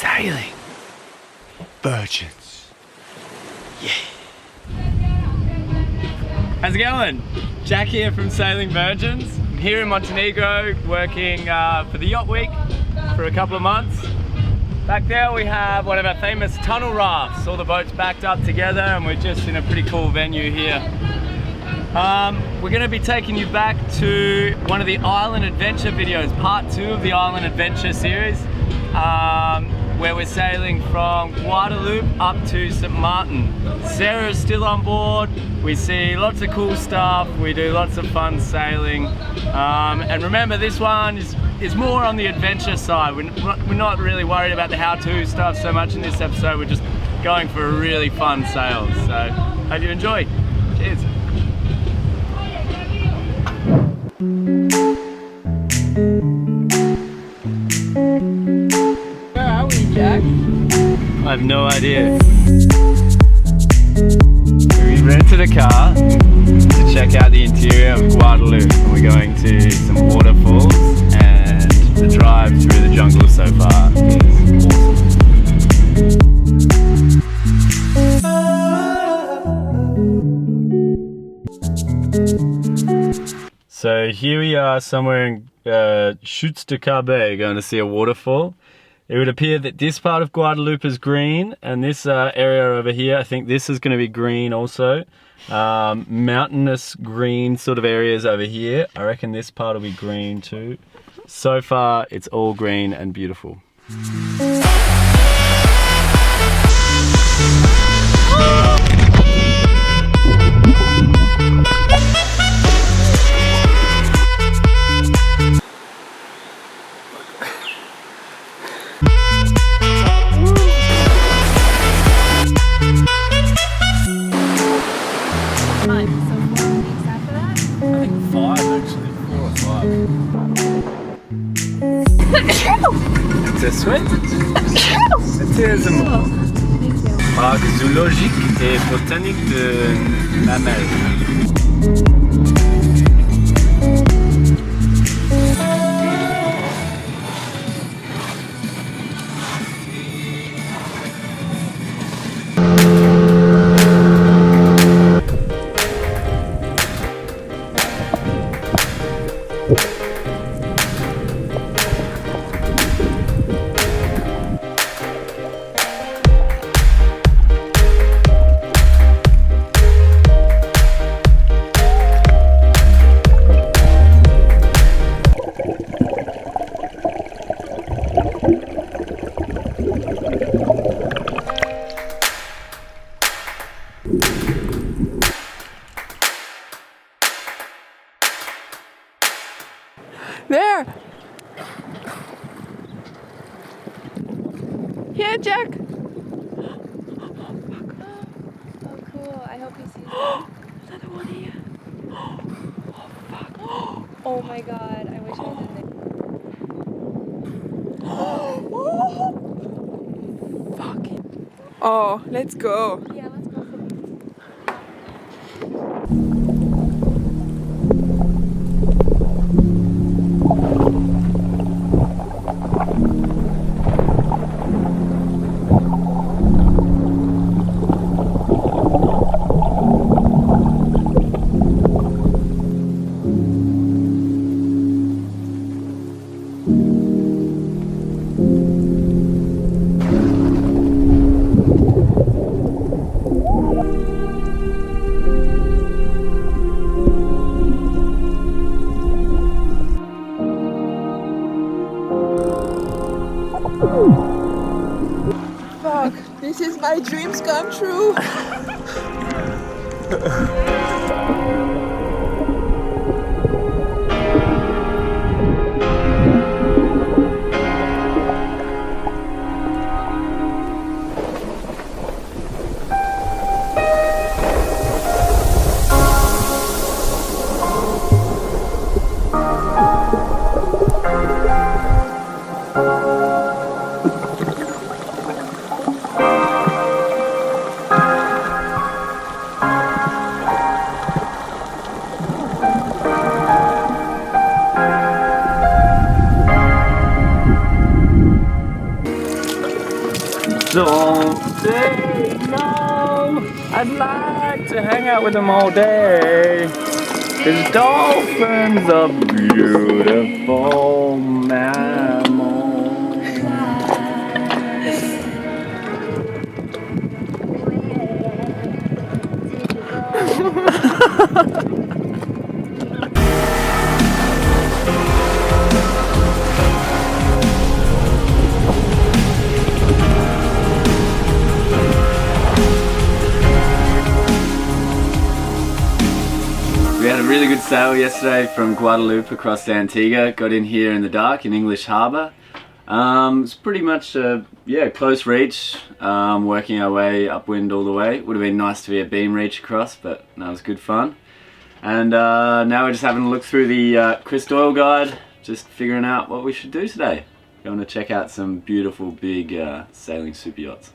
Sailing Virgins. Yeah. How's it going? Jack here from Sailing Virgins. I'm here in Montenegro working for the Yacht Week for a couple of months. Back there we have one of our famous tunnel rafts. All the boats backed up together and we're just in a pretty cool venue here. We're going to be taking you back to one of the Island Adventure videos, part 2 of the Island Adventure series, where we're sailing from Guadeloupe up to St. Martin. Sarah's still on board. We see lots of cool stuff. We do lots of fun sailing. And remember, this one is more on the adventure side. We're not really worried about the how-to stuff so much in this episode. We're just going for a really fun sail. So, hope you enjoy. Cheers. Where are we, Jack? I have no idea. We rented a car to check out the interior of Guadeloupe. We're going to some waterfalls, and the drive through the jungle so far is awesome. So here we are somewhere in Chutes de Carbet, going to see a waterfall. It would appear that this part of Guadeloupe is green, and this area over here, I think this is going to be green also. Mountainous green sort of areas over here. I reckon this part will be green too. So far, it's all green and beautiful. C'est chouette. C'est un parc zoologique et botanique de mamelles. There! Yeah, Jack! Oh, cool. I hope he sees it. Another one here. Oh, fuck. Oh my god. I wish I was in there. Fuck. Oh, let's go. Yeah, let's go. Fuck, this is my dreams come true. Don't say no. I'd like to hang out with them all day. 'Cause dolphins are beautiful mammals. We had a really good sail yesterday from Guadeloupe across to Antigua. Got in here in the dark in English Harbour. It's pretty much a close reach, working our way upwind all the way. Would have been nice to be a beam reach across, but that was good fun. And now we're just having a look through the Chris Doyle guide, just figuring out what we should do today. Going to check out some beautiful big sailing super yachts.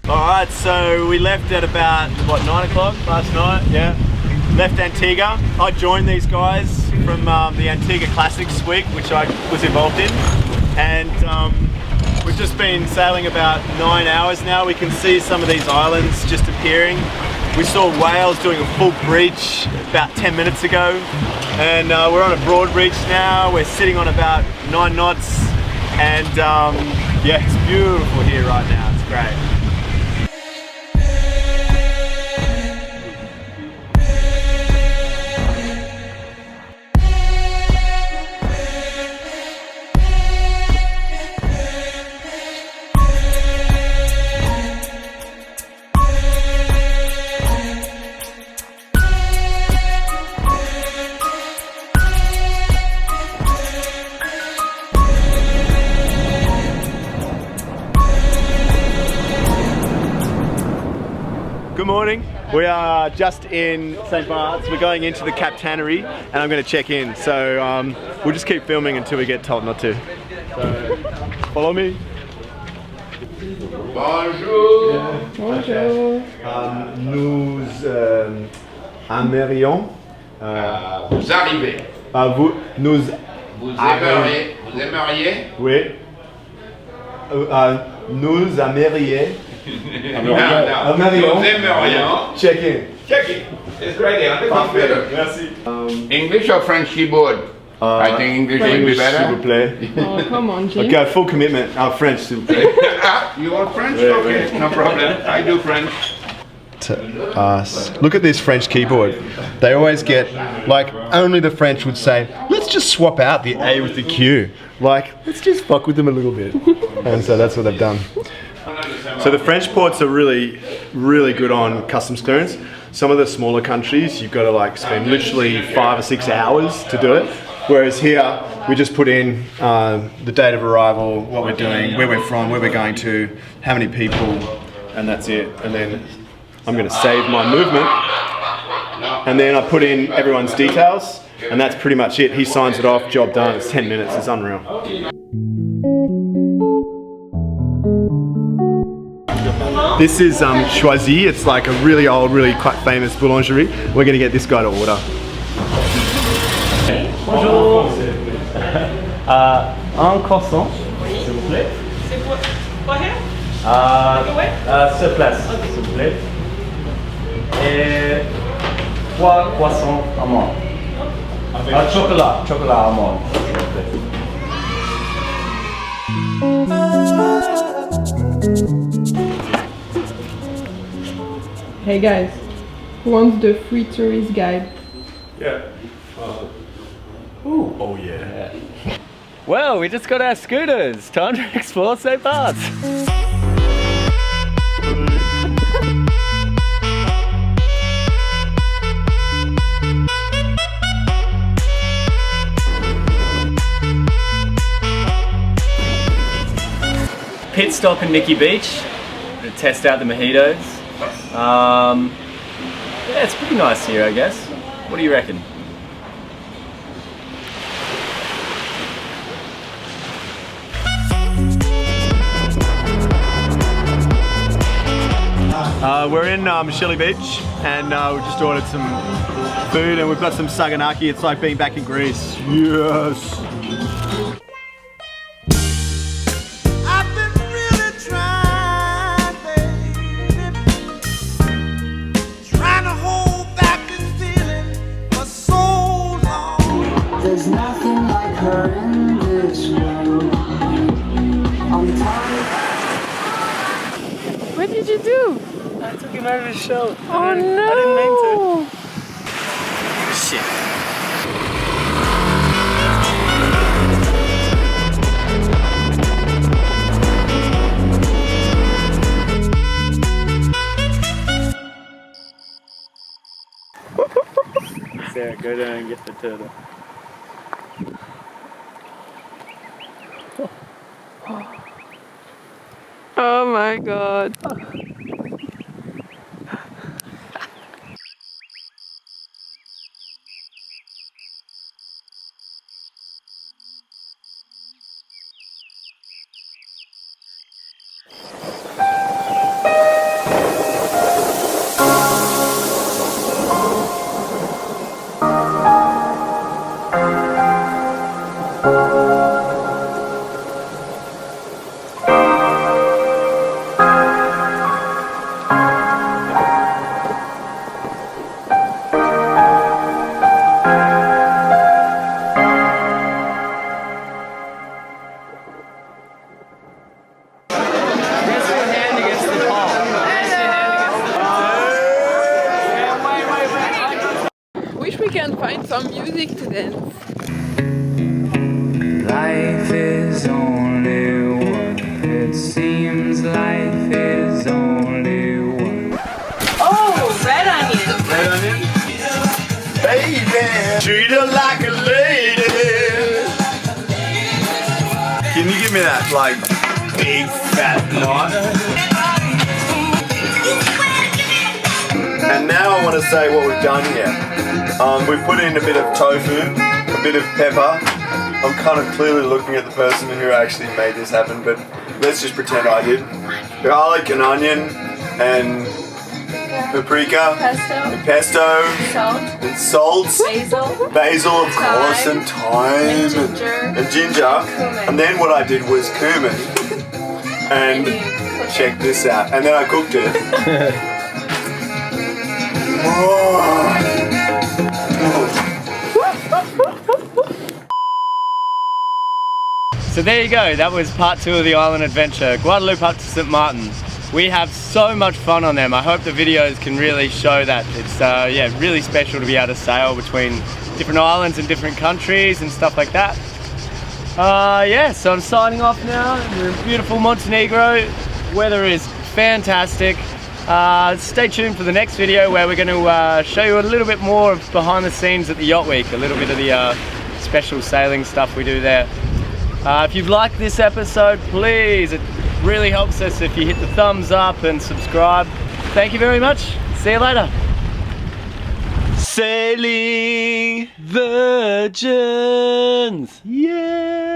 Alright, so we left at about, what, 9 o'clock last night? Yeah. Left Antigua. I joined these guys from the Antigua Classics week, which I was involved in. And we've just been sailing about 9 hours now. We can see some of these islands just appearing. We saw whales doing a full breach about 10 minutes ago. And we're on a broad breach now. We're sitting on about 9 knots. And yeah, it's beautiful here right now. It's great. Good morning. We are just in St. Barth's. We're going into the Captainary and I'm going to check in. So we'll just keep filming until we get told not to. So follow me. Bonjour. Bonjour. Nous aimerions. Vous arrivez. Nous Vous aimeriez. Vous aimeriez. Oui. Nous aimerions. Nous aimerions. Check in. Check it. It's right there on the computer. Merci. English or French keyboard? I think English would be English, s'il vous better. plaît. Oh, come on, Jim. Okay, full commitment. French, s'il vous plaît. You want French? Yeah, Okay, no problem. I do French. To us. Look at this French keyboard. They always get, like, only the French would say, let's just swap out the A with the Q. Like, let's just fuck with them a little bit. And so that's what they've done. So the French ports are really, really good on customs clearance. Some of the smaller countries, you've got to like spend literally 5 or 6 hours to do it. Whereas here, we just put in the date of arrival, what we're doing, where we're from, where we're going to, how many people, and that's it. And then I'm going to save my movement. And then I put in everyone's details, and that's pretty much it. He signs it off, job done. It's 10 minutes, it's unreal. This is Choisy. It's like a really old, really quite famous boulangerie. We're going to get this guy to order. Bonjour. Un croissant, s'il vous plaît. C'est quoi here? Sur place, s'il vous plaît. Et 3 croissants amandes. Chocolat amande, s'il vous plaît. Hey guys, who wants the free tourist guide? Yeah. Oh yeah. Well, we just got our scooters. Time to explore St. Barth's. pit stop in Nikki Beach to test out the mojitos. Yeah, it's pretty nice here, I guess. What do you reckon? We're in Shelley Beach and we just ordered some food and we've got some saganaki. It's like being back in Greece. Yes! I've been really trying, baby, trying to hold back this feeling for so long. There's nothing like her in this world. I'm tired. What did you do? I took him over his shoulder. Oh no! I didn't mean to. Shit. Sarah, go down and get the turtle. Oh my god. Wish we can find some music to dance. Life is only one. It seems life is only one. Oh, red onion. Red onion? Baby, treat her like a lady. Can you give me that, like, big fat knife? And now I want to say what we've done here. We've put in a bit of tofu, a bit of pepper. I'm kind of clearly looking at the person who actually made this happen, but let's just pretend I did. Garlic and onion and paprika, pesto, and salt, basil of course, and thyme, and ginger. And then what I did was cumin, and check this out. And then I cooked it. So there you go, that was part 2 of the island adventure, Guadeloupe up to St. Martin. We have so much fun on them. I hope the videos can really show that. It's yeah, really special to be able to sail between different islands and different countries and stuff like that. Yeah, so I'm signing off now. We're in beautiful Montenegro. Weather is fantastic. Stay tuned for the next video where we're going to show you a little bit more of behind the scenes at the Yacht Week, a little bit of the special sailing stuff we do there. If you've liked this episode, please, it really helps us if you hit the thumbs up and subscribe. Thank you very much. See you later. Sailing Virgins. Yeah.